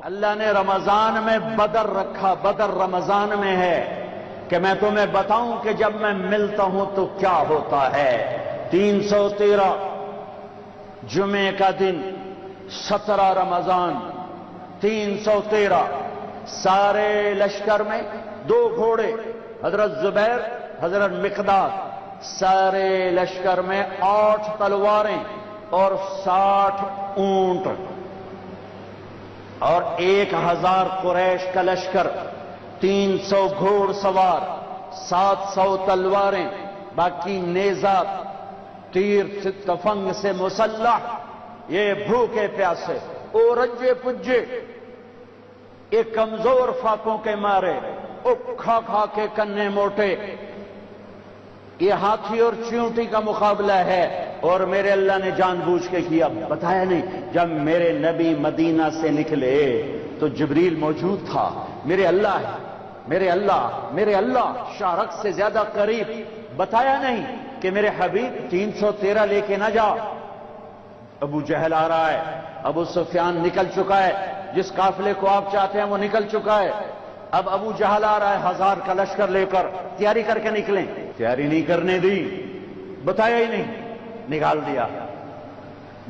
اللہ نے رمضان میں بدر رکھا، بدر رمضان میں ہے کہ میں تمہیں بتاؤں کہ جب میں ملتا ہوں تو کیا ہوتا ہے۔ 313 جمعے کا دن، 17 رمضان 313، سارے لشکر میں 2 گھوڑے، حضرت زبیر، حضرت مقداد، سارے لشکر میں 8 تلواریں اور 60 اونٹ، اور 1000 قریش کا لشکر، 300 گھوڑ سوار، 700 تلواریں، باقی نیزہ تیر تفنگ سے مسلح، یہ بھوکے پیاسے او رجے پجے، یہ کمزور فاقوں کے مارے، او کھا کھا کے کنے موٹے، یہ ہاتھی اور چیونٹی کا مقابلہ ہے۔ اور میرے اللہ نے جان بوجھ کے کیا، بتایا نہیں، جب میرے نبی مدینہ سے نکلے تو جبریل موجود تھا۔ میرے اللہ ہے، میرے اللہ شارق سے زیادہ قریب، بتایا نہیں کہ میرے حبیب 313 لے کے نہ جا۔ ابو جہل آ رہا ہے، ابو سفیان نکل چکا ہے، جس قافلے کو آپ چاہتے ہیں وہ نکل چکا ہے، اب ابو جہل آ رہا ہے 1000 کا لشکر لے کر، تیاری کر کے نکلیں، تیاری نہیں کرنے دی، بتایا ہی نہیں، نکال دیا۔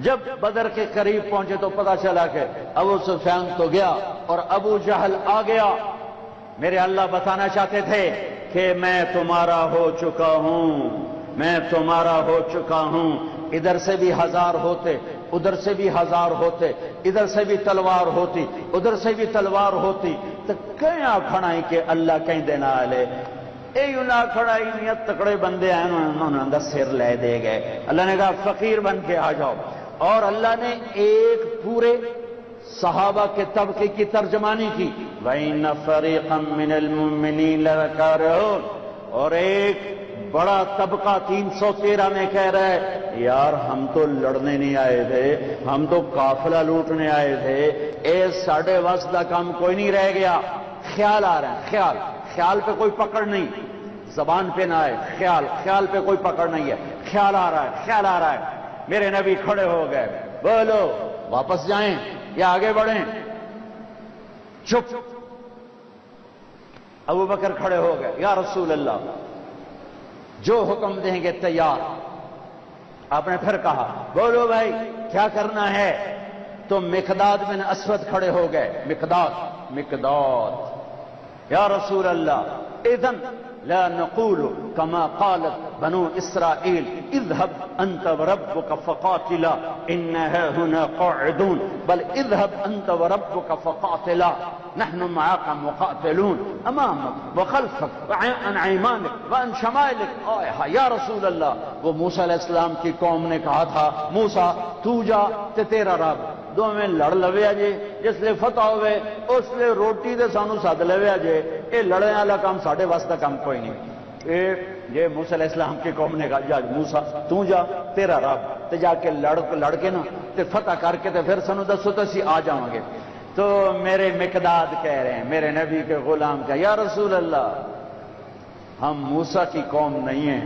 جب بدر کے قریب پہنچے تو پتا چلا کہ ابو سفیان تو گیا اور ابو جہل آ گیا۔ میرے اللہ بتانا چاہتے تھے کہ میں تمہارا ہو چکا ہوں، میں تمہارا ہو چکا ہوں۔ ادھر سے بھی 1000 ہوتے، ادھر سے بھی 1000 ہوتے، ادھر سے بھی تلوار ہوتی، ادھر سے بھی تلوار ہوتی، تو کیا کھڑائی کہ اللہ کہیں دینا آلے، اے نہ کھڑائی نیت تکڑے بندے ہیں، انہوں نے سر لے دے گئے۔ اللہ نے کہا فقیر بن کے آ جاؤ، اور اللہ نے ایک پورے صحابہ کے طبقے کی ترجمانی کی، وَإِنَّ فَرِيقًا مِّنَ الْمُؤْمِنِينَ لَكَارِهُونَ، اور ایک بڑا طبقہ 313 میں کہہ رہا ہے یار ہم تو لڑنے نہیں آئے تھے، ہم تو قافلہ لوٹنے آئے تھے، اے ساڑھے واسطہ کا کام کوئی نہیں رہ گیا۔ خیال آ رہا ہے، خیال پہ کوئی پکڑ نہیں، زبان پہ نہ آئے، خیال پہ کوئی پکڑ نہیں ہے، خیال آ رہا ہے۔ میرے نبی کھڑے ہو گئے، بولو واپس جائیں یا آگے بڑھیں؟ چپ۔ ابو بکر کھڑے ہو گئے، یا رسول اللہ جو حکم دیں گے تیار۔ آپ نے پھر کہا بولو بھائی کیا کرنا ہے؟ تو مقداد بن اسود کھڑے ہو گئے، مقداد یا رسول اللہ اذن لا نقول كما قالت بنو اسرائیل اذهب انت وربك فقاتلا انها هنا قاعدون، بل اذهب انت وربك فقاتلا نحن معاك مقاتلون امامك وخلفك وعن ايمانك وعن شمائلك۔ یا رسول اللہ، وہ موسیٰ علیہ السلام کی قوم نے کہا تھا موسیٰ تو جا تے تیرا رب دو میں لڑ لویا جے، جس لئے فتح ہوئے اس لئے روٹی دے سانو ساتھ لویا جے، اے لڑے والا کام ساڑھے واسطہ کام کوئی نہیں۔ یہ موسیٰ علیہ السلام کی قوم نے کہا جا موسیٰ تو جا تیرا رب تے جا کے لڑ کے نا تے فتح کر کے تے پھر سانو دسو تو اسی آ جاؤں گے۔ تو میرے مقداد کہہ رہے ہیں، میرے نبی کے غلام کا، یا رسول اللہ ہم موسیٰ کی قوم نہیں ہیں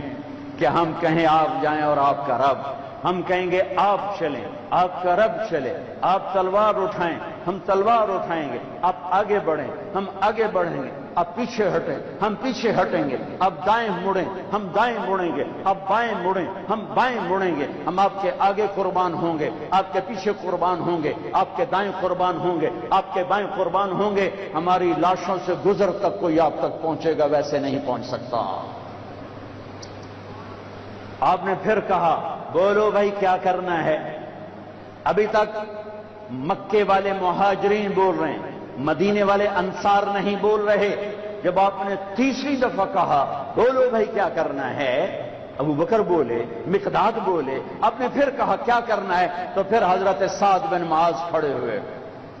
کہ ہم کہیں آپ جائیں اور آپ کا رب، ہم کہیں گے آپ چلیں، آپ کا رب چلے، آپ تلوار اٹھائیں ہم تلوار اٹھائیں گے، آپ آگے بڑھیں ہم آگے بڑھیں گے، آپ پیچھے ہٹیں ہم پیچھے ہٹیں گے، آپ دائیں مڑیں ہم دائیں مڑیں گے، آپ بائیں مڑیں ہم بائیں مڑیں گے، ہم آپ کے آگے قربان ہوں گے، آپ کے پیچھے قربان ہوں گے، آپ کے دائیں قربان ہوں گے، آپ کے بائیں قربان ہوں گے، ہماری لاشوں سے گزر تک کوئی آپ تک پہنچے گا، ویسے نہیں پہنچ سکتا۔ آپ نے پھر کہا بولو بھائی کیا کرنا ہے؟ ابھی تک مکے والے مہاجرین بول رہے ہیں، مدینے والے انصار نہیں بول رہے۔ جب آپ نے تیسری دفعہ کہا بولو بھائی کیا کرنا ہے، ابو بکر بولے، مقداد بولے، آپ نے پھر کہا کیا کرنا ہے، تو پھر حضرت سعد بن معاذ کھڑے ہوئے،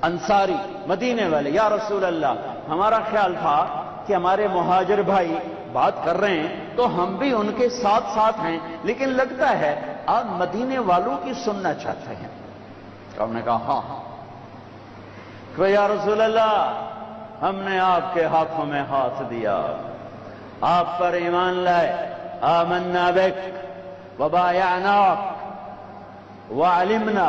انصاری مدینے والے، یا رسول اللہ ہمارا خیال تھا کہ ہمارے مہاجر بھائی بات کر رہے ہیں تو ہم بھی ان کے ساتھ ساتھ ہیں، لیکن لگتا ہے آپ مدینے والوں کی سننا چاہتے ہیں۔ تو ہم نے کہا ہاں کہ یا رسول اللہ ہم نے آپ کے ہاتھوں میں ہاتھ دیا، آپ پر ایمان لائے، آمنا بک وبایعناک وعلمنا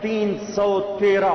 313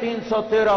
313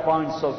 500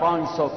500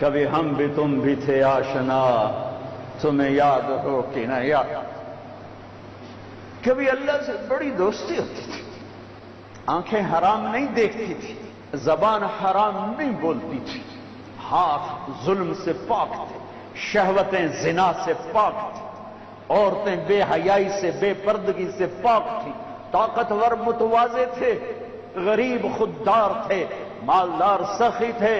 کبھی ہم بھی تم بھی تھے آشنا، تمہیں یاد ہو کہ نہ یاد۔ کبھی اللہ سے بڑی دوستی ہوتی تھی، آنکھیں حرام نہیں دیکھتی تھی، زبان حرام نہیں بولتی تھی، ہاتھ ظلم سے پاک تھے، شہوتیں زنا سے پاک تھی، عورتیں بے حیائی سے بے پردگی سے پاک تھی، طاقتور متواضع تھے، غریب خوددار تھے، مالدار سخی تھے،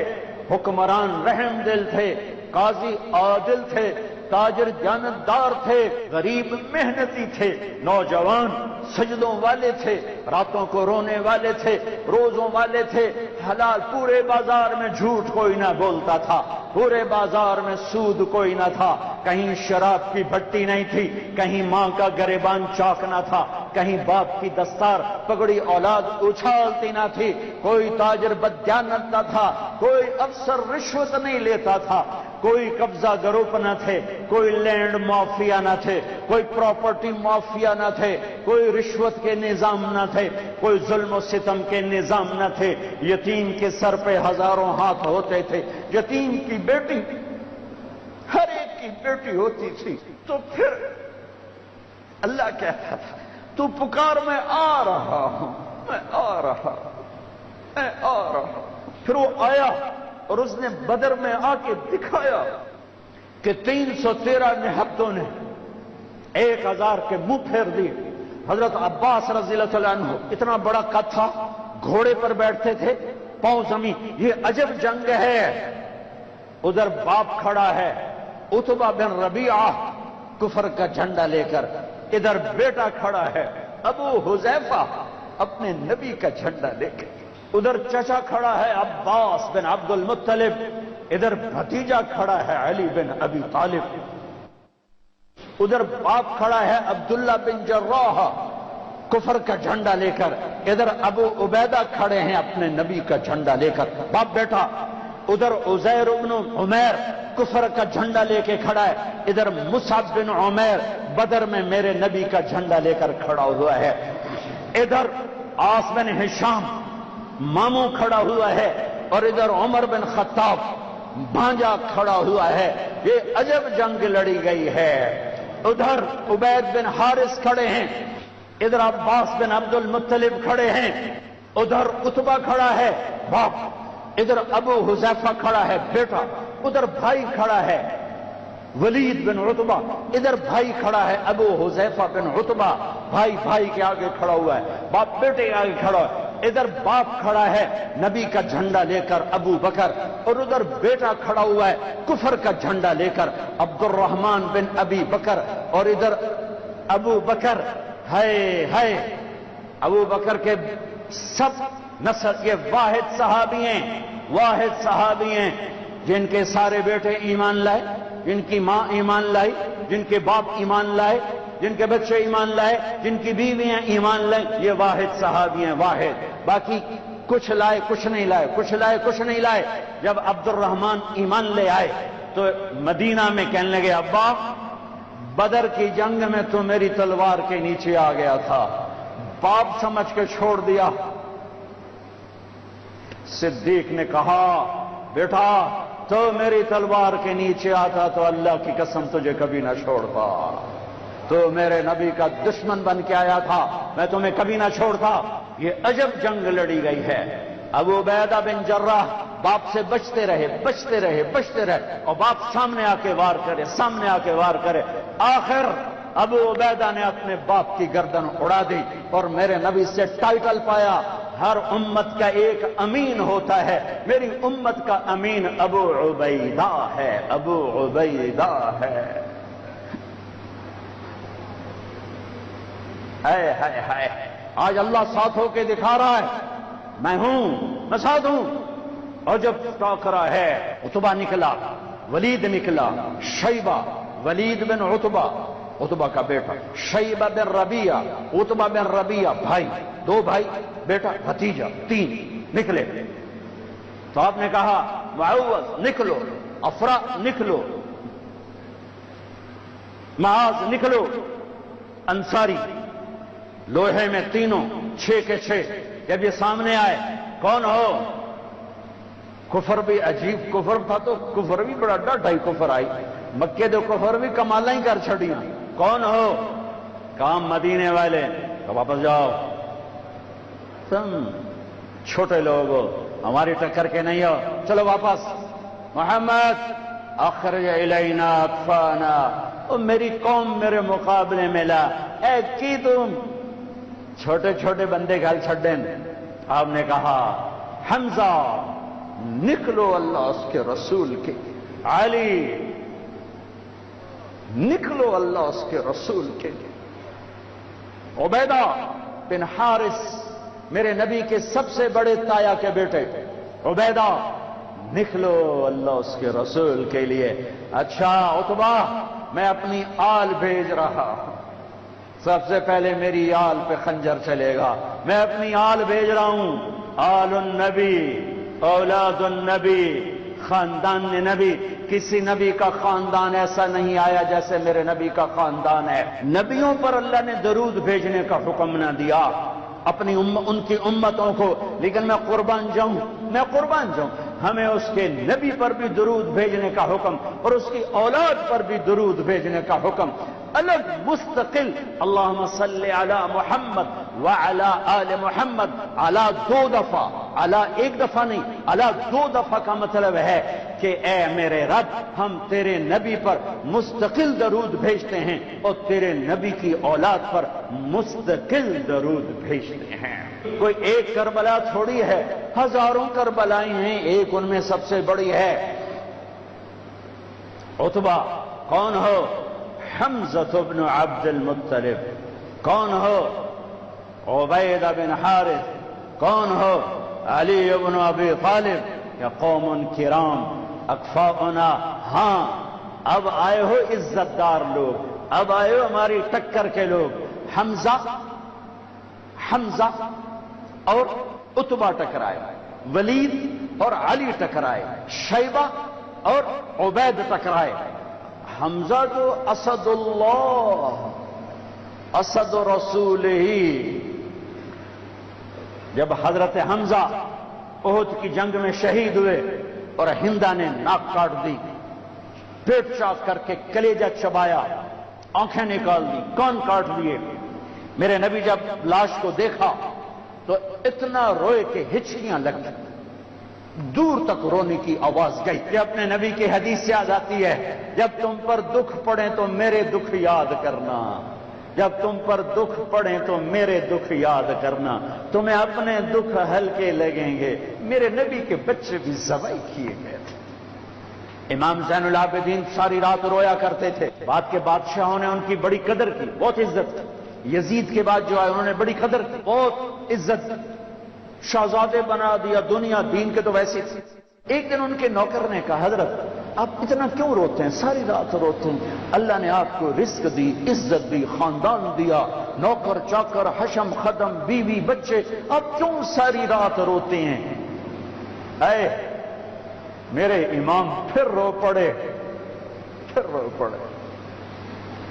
حکمران رحم دل تھے، قاضی عادل تھے، تاجر جانتدار تھے، غریب محنتی تھے، نوجوان سجدوں والے تھے، راتوں کو رونے والے تھے، روزوں والے تھے، حلال، پورے بازار میں جھوٹ کوئی نہ بولتا تھا، پورے بازار میں سود کوئی نہ تھا، کہیں شراب کی بھٹی نہیں تھی، کہیں ماں کا گریبان چاک نہ تھا، کہیں باپ کی دستار پگڑی اولاد اچھالتی نہ تھی، کوئی تاجر بددیانت نہ تھا، کوئی افسر رشوت نہیں لیتا تھا، کوئی قبضہ گروپ نہ تھے، کوئی لینڈ مافیا نہ تھے، کوئی پراپرٹی مافیا نہ تھے، کوئی رشوت کے نظام نہ تھے، کوئی ظلم و ستم کے نظام نہ تھے، یتیم کے سر پہ ہزاروں ہاتھ ہوتے تھے، یتیم کی بیٹی ہر ایک کی بیٹی ہوتی تھی، تو پھر اللہ کہتا تھا تو پکار، میں آ رہا ہوں، میں آ رہا ہوں، میں آ رہا ہوں۔ پھر وہ آیا اور اس نے بدر میں آ کے دکھایا کہ 313 نہبتوں نے 1000 کے منہ پھیر دی۔ حضرت عباس رضی اللہ عنہ اتنا بڑا قد تھا، گھوڑے پر بیٹھتے تھے، پاؤں زمین، یہ عجب جنگ ہے۔ ادھر باپ کھڑا ہے عتبہ بن ربیعہ کفر کا جھنڈا لے کر، ادھر بیٹا کھڑا ہے ابو حذیفہ اپنے نبی کا جھنڈا لے کے، ادھر چچا کھڑا ہے عباس بن عبد المطلب، ادھر بھتیجا کھڑا ہے علی بن ابی طالب، ادھر باپ کھڑا ہے عبداللہ بن جراح کفر کا جھنڈا لے کر، ادھر ابو عبیدہ کھڑے ہیں اپنے نبی کا جھنڈا لے کر، باپ بیٹا، ادھر عزیر بن عمیر کفر کا جھنڈا لے کے کھڑا ہے، ادھر مصعب بن عمیر بدر میں میرے نبی کا جھنڈا لے کر کھڑا ہوا ہے، ادھر عاص بن ہشام ماموں کھڑا ہوا ہے، اور ادھر عمر بن خطاب بھانجا کھڑا ہوا ہے۔ یہ عجب جنگ لڑی گئی ہے۔ ادھر عبید بن حارث کھڑے ہیں، ادھر عباس بن عبد المطلب کھڑے ہیں، ادھر عتبہ کھڑا ہے باپ، ادھر ابو حذیفہ کھڑا ہے بیٹا، ادھر بھائی کھڑا ہے ولید بن عتبہ، ادھر بھائی کھڑا ہے ابو حذیفہ بن عتبہ، بھائی بھائی کے آگے کھڑا ہوا ہے، باپ بیٹے کے آگے کھڑا ہے، ادھر باپ کھڑا ہے نبی کا جھنڈا لے کر ابو بکر، اور ادھر بیٹا کھڑا ہوا ہے کفر کا جھنڈا لے کر عبد الرحمن بن ابی بکر، اور ادھر ابو بکر ہے ابو بکر کے سب نسل، یہ واحد صحابی ہیں جن کے سارے بیٹے ایمان لائے، جن کی ماں ایمان لائی، جن کے باپ ایمان لائے، جن کے بچے ایمان لائے، جن کی بیویاں ایمان لائیں، یہ واحد صحابی ہیں، واحد۔ باقی کچھ لائے کچھ نہیں لائے، کچھ لائے کچھ نہیں لائے۔ جب عبد الرحمن ایمان لے آئے تو مدینہ میں کہنے لگے ابا بدر کی جنگ میں تو میری تلوار کے نیچے آ گیا تھا، باپ سمجھ کے چھوڑ دیا۔ صدیق نے کہا بیٹا تو میری تلوار کے نیچے آتا تو اللہ کی قسم تجھے کبھی نہ چھوڑتا، تو میرے نبی کا دشمن بن کے آیا تھا، میں تمہیں کبھی نہ چھوڑتا۔ یہ عجب جنگ لڑی گئی ہے۔ ابو عبیدہ بن جراح باپ سے بچتے رہے، اور باپ سامنے آ کے وار کرے، آخر ابو عبیدہ نے اپنے باپ کی گردن اڑا دی اور میرے نبی سے ٹائٹل پایا، ہر امت کا ایک امین ہوتا ہے، میری امت کا امین ابو عبیدہ ہے، ابو عبیدہ ہے۔ ہائے آج اللہ ساتھ ہو کے دکھا رہا ہے، میں ساتھ ہوں۔ اور جب ٹاکرا ہے، عتبہ نکلا، ولید نکلا، شیبہ، ولید بن عتبہ کا بیٹا، شیبہ بن ربیعہ، عتبہ بن ربیعہ، بھائی، 2 بھائی، بیٹا، بھتیجا، 3 نکلے۔ تو آپ نے کہا معوذ نکلو، افرا نکلو، معاذ نکلو، انصاری لوہے میں تینوں 6 کے 6۔ جب یہ سامنے آئے کون ہو؟ کفر بھی عجیب کفر تھا تو کفر بھی بڑا ڈاٹا ہی کفر آئی مکے دے کفر بھی کمالا ہی کر چھڑیاں کون ہو کام مدینے والے تو واپس جاؤ تم چھوٹے لوگ ہو ہماری ٹکر کے نہیں ہو چلو واپس محمد اخرج الینا اطفانا اور میری قوم میرے مقابلے میں لا اے کی تم چھوٹے چھوٹے بندے گھر چھڑیں آپ نے کہا حمزہ نکلو اللہ اس کے رسول کے علی نکلو اللہ اس کے رسول کے عبیدہ بن حارث میرے نبی کے سب سے بڑے تایا کے بیٹے عبیدہ نکلو اللہ اس کے رسول کے لیے اچھا عتبہ میں اپنی آل بھیج رہا سب سے پہلے میری آل پہ خنجر چلے گا میں اپنی آل بھیج رہا ہوں آل النبی اولاد النبی خاندان نبی کسی نبی کا خاندان ایسا نہیں آیا جیسے میرے نبی کا خاندان ہے نبیوں پر اللہ نے درود بھیجنے کا حکم نہ دیا اپنی ان کی امتوں کو لیکن میں قربان جاؤں ہمیں اس کے نبی پر بھی درود بھیجنے کا حکم اور اس کی اولاد پر بھی درود بھیجنے کا حکم الگ مستقل اللہم صلی علی محمد وعلی آل محمد علی 2 دفعہ علی 1 دفعہ نہیں علی 2 دفعہ کا مطلب ہے کہ اے میرے رب ہم تیرے نبی پر مستقل درود بھیجتے ہیں اور تیرے نبی کی اولاد پر مستقل درود بھیجتے ہیں کوئی ایک کربلا تھوڑی ہے ہزاروں کربلائیں ہیں ایک ان میں سب سے بڑی ہے عتبہ کون ہو حمزہ بن عبد المطلب کون ہو عبیدہ بن حارث کون ہو علی بن ابی طالب یا قوم کرام اکفاؤنا ہاں اب آئے ہو عزت دار لوگ اب آئے ہو ہماری ٹکر کے لوگ حمزہ اور عتبہ ٹکرائے ولید اور علی ٹکرائے شیبہ اور عبید ٹکرائے حمزہ جو اسد اللہ اسد رسول ہی جب حضرت حمزہ احد کی جنگ میں شہید ہوئے اور ہندا نے ناک کاٹ دی پیٹ چاک کر کے کلیجہ چبایا آنکھیں نکال دی کان کاٹ دیے میرے نبی جب لاش کو دیکھا تو اتنا روئے کہ ہچکیاں لگ گئی دور تک رونے کی آواز گئی یہ اپنے نبی کی حدیث یاد آتی ہے جب تم پر دکھ پڑے تو میرے دکھ یاد کرنا جب تم پر دکھ پڑے تو میرے دکھ یاد کرنا تمہیں اپنے دکھ ہلکے لگیں گے میرے نبی کے بچے بھی ذبح کیے گئے تھے امام زین العابدین ساری رات رویا کرتے تھے بعد کے بادشاہوں نے ان کی بڑی قدر کی بہت عزت کی یزید کے بعد جو آئے انہوں نے بڑی قدر کی بہت عزت شہزادے بنا دیا دنیا دین کے تو ویسے تھے ایک دن ان کے نوکر نے کہا حضرت آپ اتنا کیوں روتے ہیں ساری رات روتے ہیں اللہ نے آپ کو رزق دی عزت دی خاندان دیا نوکر چاکر حشم خدم بیوی بچے آپ کیوں ساری رات روتے ہیں اے میرے امام پھر رو پڑے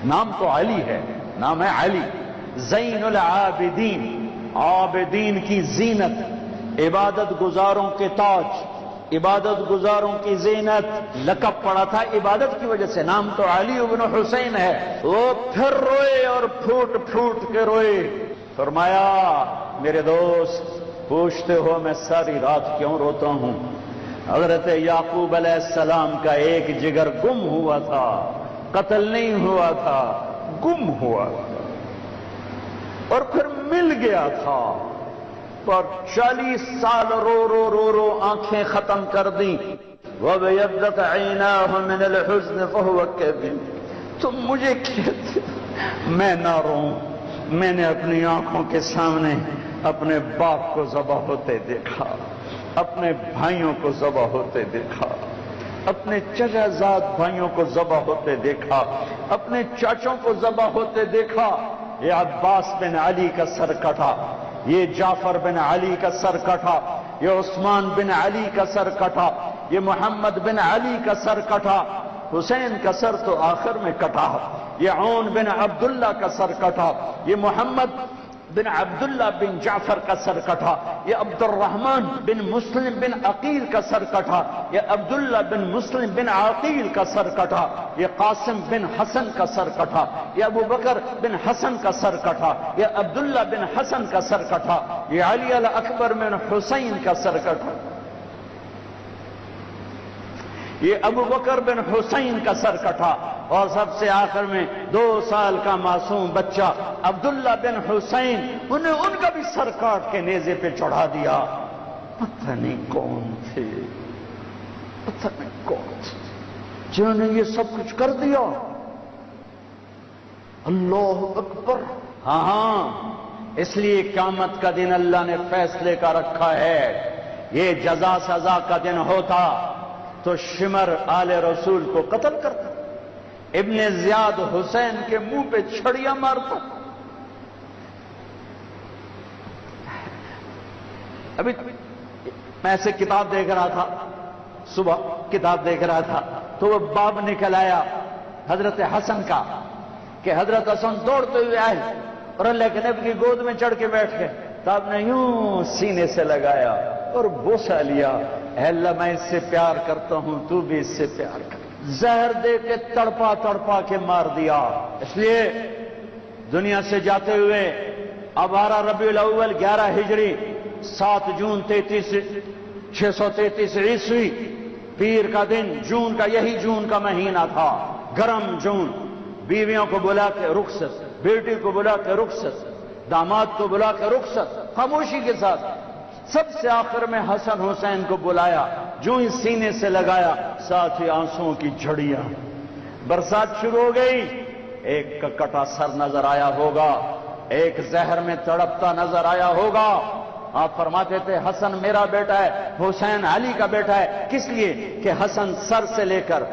نام تو علی ہے نام ہے علی زین العابدین عابدین کی زینت عبادت گزاروں کے تاج عبادت گزاروں کی زینت لقب پڑا تھا عبادت کی وجہ سے نام تو علی بن حسین ہے وہ پھر روئے اور پھوٹ پھوٹ کے روئے فرمایا میرے دوست پوچھتے ہو میں ساری رات کیوں روتا ہوں حضرت یعقوب علیہ السلام کا ایک جگر گم ہوا تھا قتل نہیں ہوا تھا گم ہوا تھا اور پھر مل گیا تھا پر 40 سال رو آنکھیں ختم کر دیں وَبَيَضَّتْ عَيْنَاهُ مِنَ الْحُزْنِ فَهُوَ كَظِيمٌ تم مجھے کہتے میں نہ روں میں نے اپنی آنکھوں کے سامنے اپنے باپ کو ذبح ہوتے دیکھا اپنے بھائیوں کو ذبح ہوتے دیکھا اپنے چچا زاد بھائیوں کو ذبح ہوتے دیکھا اپنے چاچوں کو ذبح ہوتے دیکھا یہ عباس بن علی کا سر کٹا یہ جعفر بن علی کا سر کٹا یہ عثمان بن علی کا سر کٹا یہ محمد بن علی کا سر کٹا حسین کا سر تو آخر میں کٹا یہ عون بن عبداللہ کا سر کٹا یہ محمد بن عبداللہ بن جعفر کا سر کٹا، یہ عبد الرحمن بن مسلم بن عقیل کا سر کٹا، یہ عبداللہ بن مسلم بن عقیل کا سر کٹا، یہ قاسم بن حسن کا سر کٹا، یہ ابو بکر بن حسن کا سر کٹا، یہ عبداللہ بن حسن کا سر کٹا، یہ علی الاکبر بن حسین کا سر کٹا، یہ ابو بکر بن حسین کا سر کٹا، اور سب سے آخر میں 2 سال کا معصوم بچہ عبداللہ بن حسین، ان کا بھی سر کاٹ کے نیزے پہ چڑھا دیا۔ پتہ نہیں کون تھے، پتہ نہیں کون تھے جنہوں نے یہ سب کچھ کر دیا۔ اللہ اکبر۔ ہاں، اس لیے قیامت کا دن اللہ نے فیصلے کا رکھا ہے، یہ جزا سزا کا دن ہوتا تو شمر آل رسول کو قتل کرتا، ابن زیاد حسین کے منہ پہ چھڑیاں مارتا۔ ابھی میں ایسے کتاب دیکھ رہا تھا، صبح کتاب دیکھ رہا تھا تو وہ باب نکل آیا حضرت حسن کا کہ حضرت حسن دوڑتے ہوئے آئے اور اللہ کے نبی کی گود میں چڑھ کے بیٹھ گئے، تو آپ نے یوں سینے سے لگایا اور بوسہ لیا، اے اللہ میں اس سے پیار کرتا ہوں، تو بھی اس سے پیار کر۔ زہر دے کے تڑپا تڑپا کے مار دیا۔ اس لیے دنیا سے جاتے ہوئے اب 12 ربیع الاول 11 ہجری 7 جون 633 عیسوی پیر کا دن، جون کا، یہی جون کا مہینہ تھا، گرم جون، بیویوں کو بلا کے رخصت، بیٹی کو بلا کے رخصت، داماد کو بلا کے رخصت، خاموشی کے ساتھ۔ سب سے آخر میں حسن حسین کو بلایا، جو ہی سینے سے لگایا، ساتھ ہی آنسوؤں کی جھڑیاں، برسات شروع ہو گئی۔ ایک کا کٹا سر نظر آیا ہوگا، ایک زہر میں تڑپتا نظر آیا ہوگا۔ آپ فرماتے تھے حسن میرا بیٹا ہے، حسین علی کا بیٹا ہے، کس لیے کہ حسن سر سے لے کر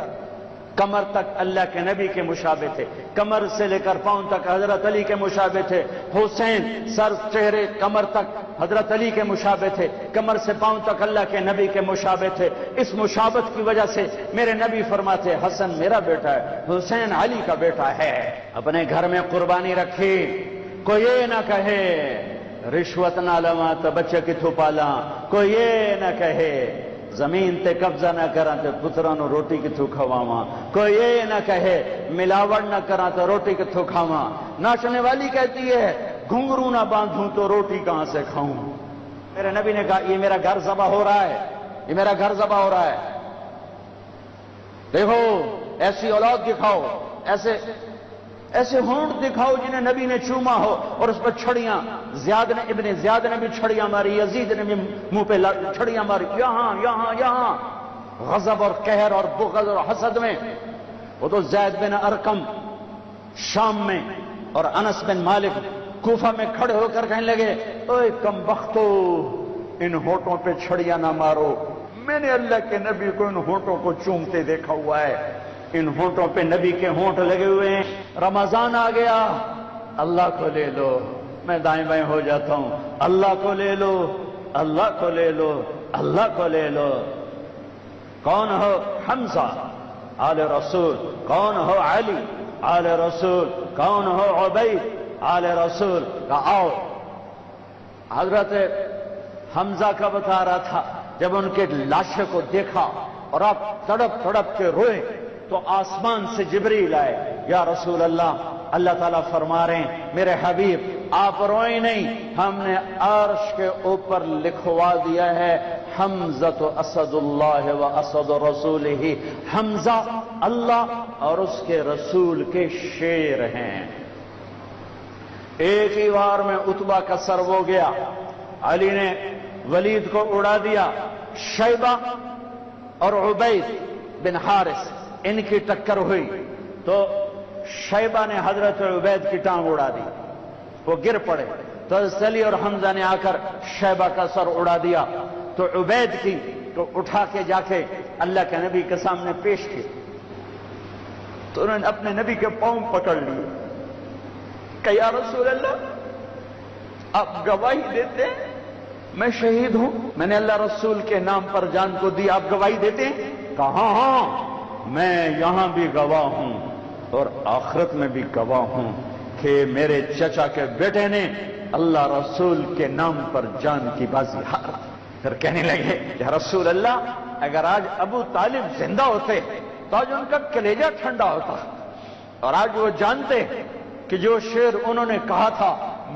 کمر تک اللہ کے نبی کے مشابہ تھے، کمر سے لے کر پاؤں تک حضرت علی کے مشابہ تھے، حسین سر چہرے کمر تک حضرت علی کے مشابہ تھے، کمر سے پاؤں تک اللہ کے نبی کے مشابہ تھے۔ اس مشابہت کی وجہ سے میرے نبی فرماتے حسن میرا بیٹا ہے، حسین علی کا بیٹا ہے۔ اپنے گھر میں قربانی رکھی، کوئی یہ نہ کہے رشوت نہ لواں تو بچے کی تھوپالا، کوئی یہ نہ کہے زمین تے قبضہ نہ کراں تے پتراں نو روٹی کتھوں کھواواں، کوئی یہ نہ کہے ملاوٹ نہ کراں تو روٹی کتھوں کھاواں۔ ناچنے والی کہتی ہے گھنگرو نہ باندھوں تو روٹی کہاں سے کھاؤں۔ میرے نبی نے کہا یہ میرا گھر ذبح ہو رہا ہے، یہ میرا گھر ذبح ہو رہا ہے، دیکھو ایسی اولاد دکھاؤ، ایسے ہونٹ دکھاؤ جنہیں نبی نے چوما ہو اور اس پر چھڑیاں، ابن زیاد نے بھی چھڑیاں ماری، یزید نے بھی منہ پہ چھڑیاں ماری، یہاں یہاں یہاں، غضب اور قہر اور بغض اور حسد میں۔ وہ تو زید بن ارقم شام میں اور انس بن مالک کوفہ میں کھڑے ہو کر کہنے لگے اوے کم بختو، ان ہونٹوں پہ چھڑیاں نہ مارو، میں نے اللہ کے نبی کو ان ہونٹوں کو چومتے دیکھا ہوا ہے، ان ہونٹوں پہ نبی کے ہونٹ لگے ہوئے ہیں۔ رمضان آ گیا، اللہ کو لے لو، میں دائیں بائیں ہو جاتا ہوں، اللہ کو لے لو، اللہ کو لے لو، اللہ کو لے لو۔ کون ہو حمزہ آل رسول، کون ہو علی آل رسول، کون ہو عبید آل رسول کا آؤ۔ حضرت حمزہ کا بتا رہا تھا جب ان کے لاشے کو دیکھا اور آپ تڑپ تڑپ کے روئے تو آسمان سے جبریل آئے، یا رسول اللہ، اللہ تعالیٰ فرما رہے ہیں میرے حبیب آپ روئیں نہیں، ہم نے عرش کے اوپر لکھوا دیا ہے حمزہ اسد اللہ و اسد رسولہ، حمزہ اللہ اور اس کے رسول کے شیر ہیں۔ ایک ہی وار میں عتبہ کا سر ہو گیا، علی نے ولید کو اڑا دیا، شیبہ اور عبید بن حارث ان کی ٹکر ہوئی تو شیبہ نے حضرت عبید کی ٹانگ اڑا دی، وہ گر پڑے تو حضرت علی اور حمزہ نے آ کر شیبہ کا سر اڑا دیا، تو عبید کی تو اٹھا کے جا کے اللہ کے نبی کے سامنے پیش کی، تو انہوں نے اپنے نبی کے پاؤں پکڑ لیے کہ یا رسول اللہ آپ گواہی دیتے ہیں میں شہید ہوں، میں نے اللہ رسول کے نام پر جان کو دی، آپ گواہی دیتے ہیں؟ کہا ہاں میں یہاں بھی گواہ ہوں اور آخرت میں بھی گواہ ہوں کہ میرے چچا کے بیٹے نے اللہ رسول کے نام پر جان کی بازی ہار. پھر کہنے لگے یا رسول اللہ اگر آج ابو طالب زندہ ہوتے تو آج ان کا کلیجہ ٹھنڈا ہوتا، اور آج وہ جانتے کہ جو شعر انہوں نے کہا تھا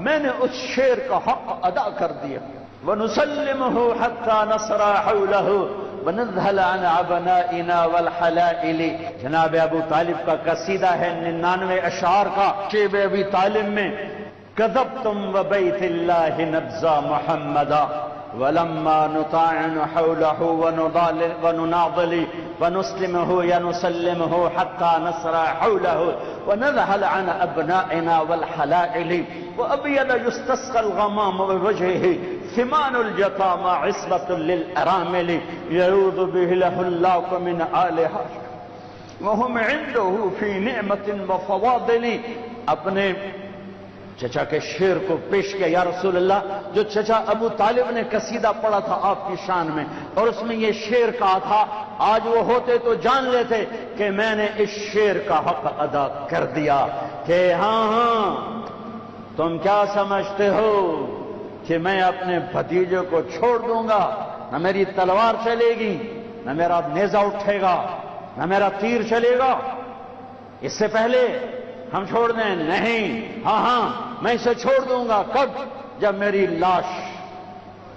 میں نے اس شعر کا حق ادا کر دیا. وَنُسَلِّمُهُ حَتَّى نَصْرَ حَوْلَهُ وَنَذْهَلَ عَنْ عَبْنَائِنَا وَالْحَلَائِلِ. جناب ابو طالب کا قصیدہ ہے 99 اشعار کا. شیب ابی طالب میں كذبتم وبيت الله نبزى محمدا ولما نطاعن حوله ونناضل ونسلمه ينسلمه حتى نصر حوله ونذهل عن أبنائنا والحلائل وأبيض يستسقى الغمام بوجهه ثمان الجطامى عصبة للأرامل يعوذ به له اللاق من آلها وهم عنده في نعمة وفواضل. اپنے چچا کے شعر کو پیش کیا یا رسول اللہ جو چچا ابو طالب نے قصیدہ پڑھا تھا آپ کی شان میں، اور اس میں یہ شعر کہا تھا، آج وہ ہوتے تو جان لیتے کہ میں نے اس شعر کا حق ادا کر دیا. کہ ہاں تم کیا سمجھتے ہو کہ میں اپنے بھتیجے کو چھوڑ دوں گا؟ نہ میری تلوار چلے گی، نہ میرا نیزہ اٹھے گا، نہ میرا تیر چلے گا. اس سے پہلے ہم چھوڑ دیں؟ نہیں. ہاں میں اسے چھوڑ دوں گا. کب؟ جب میری لاش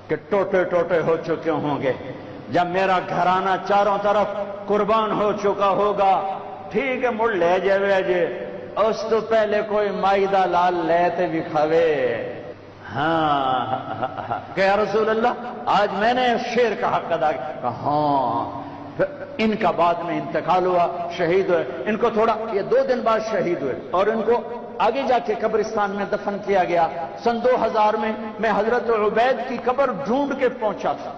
کے ٹوٹے ٹوٹے ہو چکے ہوں گے، جب میرا گھرانہ چاروں طرف قربان ہو چکا ہوگا. ٹھیک ہے مڑ لے جائے جے اس تو پہلے کوئی مائدہ لال لیتے بھی کھوے. ہاں کہ یا رسول اللہ آج میں نے شعر کا حق ادا کیا. ہاں. ان کا بعد میں انتقال ہوا، شہید ہوئے. ان کو تھوڑا یہ 2 دن بعد شہید ہوئے اور ان کو آگے جا کے قبرستان میں دفن کیا گیا. سن 2000 میں حضرت عبید کی قبر ڈھونڈ کے پہنچا تھا.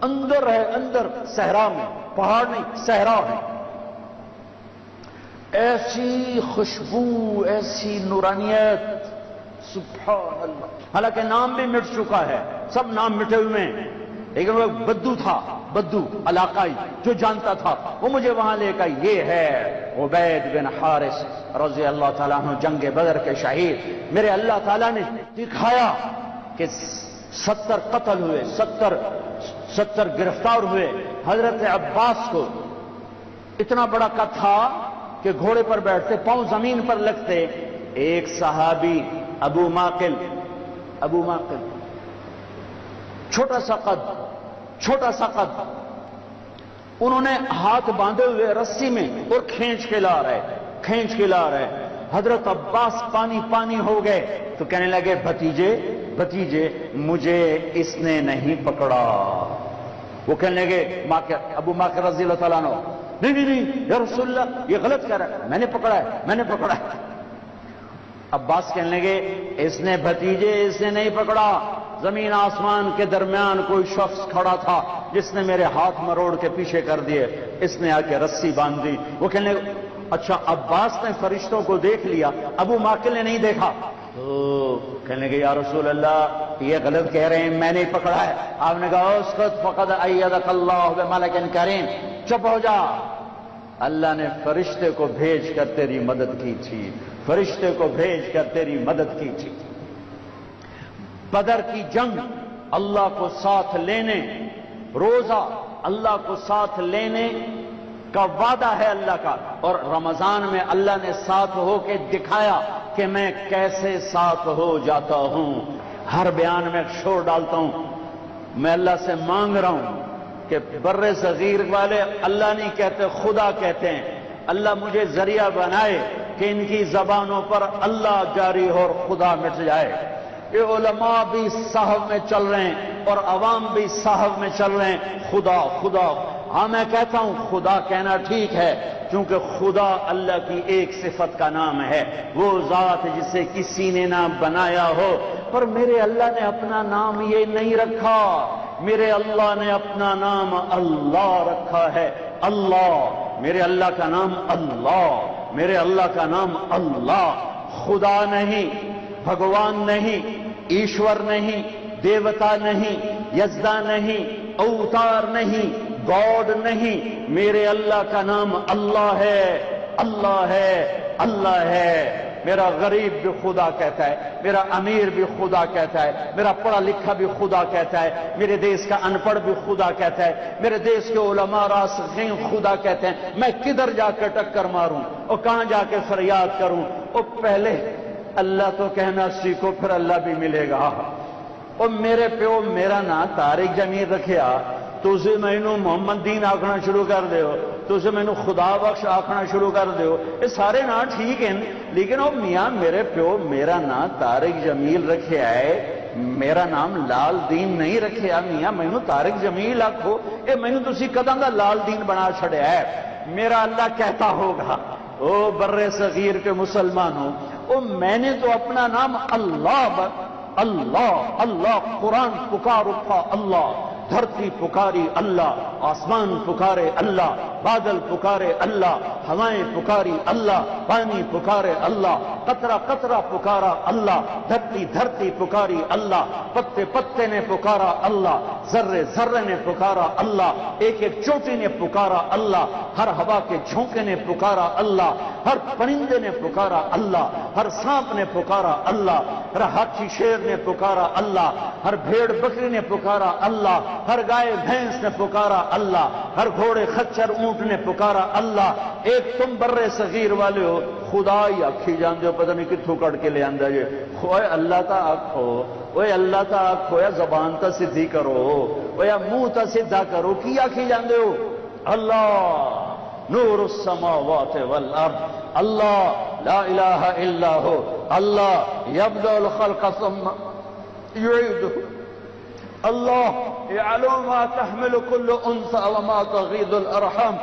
اندر ہے، اندر صحرا میں، پہاڑ نہیں صحرا ہے. ایسی خوشبو، ایسی نورانیت، سبحان اللہ. حالانکہ نام بھی مٹ چکا ہے، سب نام مٹے ہوئے ہیں، لیکن وہ بدو تھا، بدو علاقائی جو جانتا تھا وہ مجھے وہاں لے کر یہ ہے عبید بن حارث رضی اللہ تعالیٰ عنہ جنگ بدر کے شہید. میرے اللہ تعالیٰ نے دکھایا کہ 70 قتل ہوئے، 70 گرفتار ہوئے. حضرت عباس کو اتنا بڑا قد تھا کہ گھوڑے پر بیٹھتے، پاؤں زمین پر لگتے. ایک صحابی ابو ماقل چھوٹا سا قد انہوں نے ہاتھ باندھے ہوئے رسی میں اور کھینچ کے لا رہے. حضرت عباس پانی ہو گئے تو کہنے لگے بھتیجے مجھے اس نے نہیں پکڑا. وہ کہنے لگے ابو ماقل رضی اللہ تعالیٰ عنہ نہیں یا رسول اللہ یہ غلط کہہ رہا ہے، میں نے پکڑا ہے. عباس کہنے لگے اس نے نہیں پکڑا. زمین آسمان کے درمیان کوئی شخص کھڑا تھا جس نے میرے ہاتھ مروڑ کے پیچھے کر دیے، اس نے آ کے رسی باندھ دی. وہ کہنے لگے اچھا عباس نے فرشتوں کو دیکھ لیا، ابو ماقل نے نہیں دیکھا. تو کہنے لگے یا رسول اللہ یہ غلط کہہ رہے ہیں، میں نے پکڑا ہے. آپ نے کہا اسکت فقد ایدک اللہ بملک کریم، چپ ہو جا. اللہ نے فرشتے کو بھیج کر تیری مدد کی تھی. بدر کی جنگ اللہ کو ساتھ لینے، روزہ اللہ کو ساتھ لینے کا وعدہ ہے اللہ کا. اور رمضان میں اللہ نے ساتھ ہو کے دکھایا کہ میں کیسے ساتھ ہو جاتا ہوں. ہر بیان میں شور ڈالتا ہوں، میں اللہ سے مانگ رہا ہوں کہ بر صغیر والے اللہ نہیں کہتے، خدا کہتے ہیں. اللہ مجھے ذریعہ بنائے کہ ان کی زبانوں پر اللہ جاری ہو اور خدا مٹ جائے. یہ علماء بھی صحف میں چل رہے ہیں اور عوام بھی صحف میں چل رہے ہیں خدا. ہاں میں کہتا ہوں خدا کہنا ٹھیک ہے کیونکہ خدا اللہ کی ایک صفت کا نام ہے، وہ ذات جسے کسی نے نہ بنایا ہو. پر میرے اللہ نے اپنا نام یہ نہیں رکھا، میرے اللہ نے اپنا نام اللہ رکھا ہے. اللہ، میرے اللہ کا نام اللہ، میرے اللہ کا نام اللہ. خدا نہیں، بھگوان نہیں، ایشور نہیں، دیوتا نہیں، یزدا نہیں، اوتار نہیں، گاڈ نہیں. میرے اللہ کا نام اللہ ہے، اللہ ہے، اللہ ہے. میرا غریب بھی خدا کہتا ہے، میرا امیر بھی خدا کہتا ہے، میرا پڑھا لکھا بھی خدا کہتا ہے، میرے دیش کا ان پڑھ بھی خدا کہتا ہے، میرے دیش کے علماء راسخین خدا کہتے ہیں۔ میں کدھر جا کے ٹکر ماروں اور کہاں جا کے فریاد کروں؟ اور پہلے اللہ تو کہنا سیکھو، پھر اللہ بھی ملے گا۔ اور میرے پیو میرا نا طارق جمیل رکھیا، تُسے مینوں محمد دین آکھنا شروع کر دیو، تُسے مینوں خدا بخش آکھنا شروع کر دیو، یہ سارے نا ٹھیک ہیں، لیکن او میاں میرے پیو میرا نا طارق جمیل رکھیا ہے، میرا نام لال دین نہیں رکھیا۔ میاں مینوں طارق جمیل آکھو، اے مینوں تسی کداں دا لال دین بنا چھڑیا ہے؟ میرا اللہ کہتا ہوگا، او بر صغیر کے مسلمانوں، او میں نے تو اپنا نام اللہ اللہ قرآن پکار اٹھا اللہ، دھرتی پکاری اللہ، آسمان پکارے اللہ، بادل پکارے اللہ، ہوائیں پکاری اللہ، پانی پکارے اللہ، قطرہ قطرہ پکارا اللہ، دھرتی دھرتی پکاری اللہ، پتے پتے نے پکارا اللہ، ذرے ذرے نے پکارا اللہ، ایک ایک چوٹی نے پکارا اللہ، ہر ہوا کے جھونکے نے پکارا اللہ، ہر پرندے نے پکارا اللہ، ہر سانپ نے پکارا اللہ، ہر ہاتھی شیر نے پکارا اللہ، ہر بھیڑ بکری نے پکارا اللہ، ہر گائے بھینس نے پکارا اللہ، ہر گھوڑے خچر اونٹ نے پکارا اللہ۔ ایک تم بر صغیر والے ہو، خدا ہی آکھی جاندے ہو، پتہ نہیں کتھوں کٹ کے لے آندا جے۔ اوے اللہ تا آکھو، اوے اللہ تا آکھو، یا زبان تا سدھی کرو، اوے یا منہ تا سدھا کرو، کی آکھی جاندے ہو؟ اللہ نور السماوات والارض، اللہ لا الہ الا ہو، اللہ یبدأ الخلق ثم یعیدہ، اللہ یعلم ما تحمل كل انثى وما تغيض الارحام،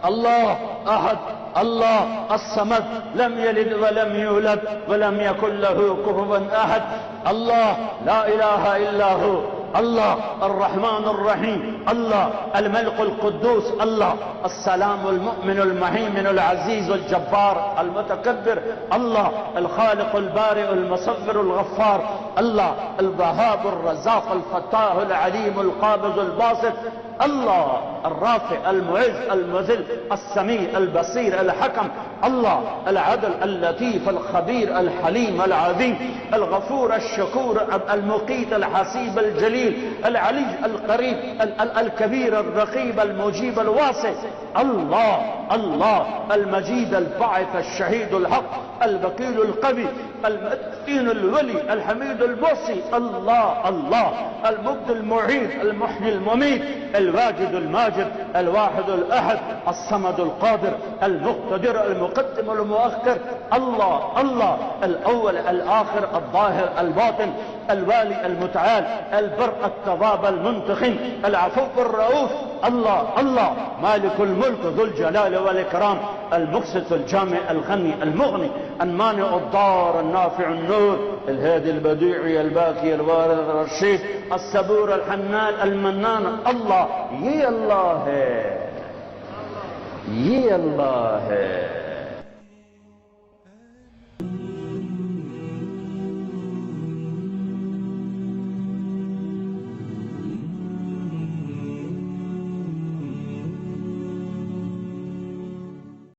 اللہ احد، اللہ الصمد، لم يلد ولم يولد ولم يكن له كفوا احد، اللہ لا الہ الا ہو، اللہ الرحمن الرحیم، اللہ الملك القدوس، اللہ السلام المؤمن المهيمن العزيز الجبار المتكبر، اللہ الخالق البارئ المصور الغفار، اللہ الوهاب الرزاق الفتاح العليم القابض الباسط، اللہ الرافع المعز المذل السميع البصير الحكم، اللہ العدل اللطيف الخبير الحليم العظيم الغفور الشكور المقيت الحسيب الجليل العلي القريب الكبير الرقيب المجيب الواسع، الله الله المجيد الباعث الشهيد الحق الوكيل القوي المتين الولي الحميد المحصي، الله الله المبدي المعيد المحيي المميت الواجد الماجد الواحد الأحد الصمد القادر المقتدر المقدم المؤخر، الله الله الأول الآخر الظاهر الباطن الوالي المتعال البر التواب المنتقم العفو الرؤوف، الله الله مالك الملك ذو الجلال والإكرام المقسط الجامع الغني المغني المانع الضار النافع النور الهادي البديع الباقي الوارث الرشيد الصبور الحنان المنان، اللہ یہ اللہ ہے، یہ اللہ ہے۔